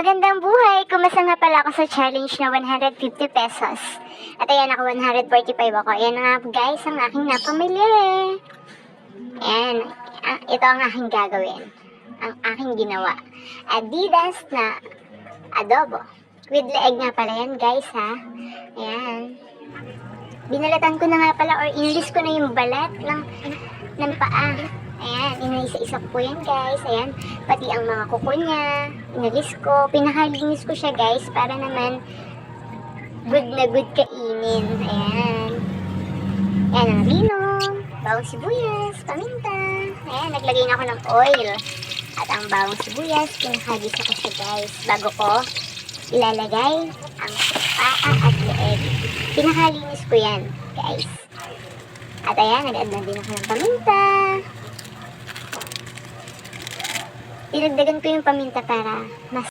Magandang buhay! Kumasa nga pala ako sa challenge na 150 pesos. At ayan, ako 145 ako. Ayan nga guys, ang aking napamili. Ayan, ito ang aking gagawin. Ang aking ginawa. Adidas na adobo. With leeg nga pala yan guys ha. Ayan. Binalatan ko na nga pala or inilis ko na yung balat ng paa. Ayan, inaisa-isa ko yan guys. Ayan, pati ang mga kuko niya. Inalis ko, pinakalinis ko siya guys para naman good na good kainin. Ayan. Ayan ang linong, bawang sibuyas, paminta. Ayan, naglagay na ako ng oil. At ang bawang sibuyas, pinakagisa ko siya guys bago ko ilalagay ang paa at leeg. Pinakalinis ko yan guys. At ayan, nag-add na din ako ng paminta. Dinagdagan ko yung paminta para mas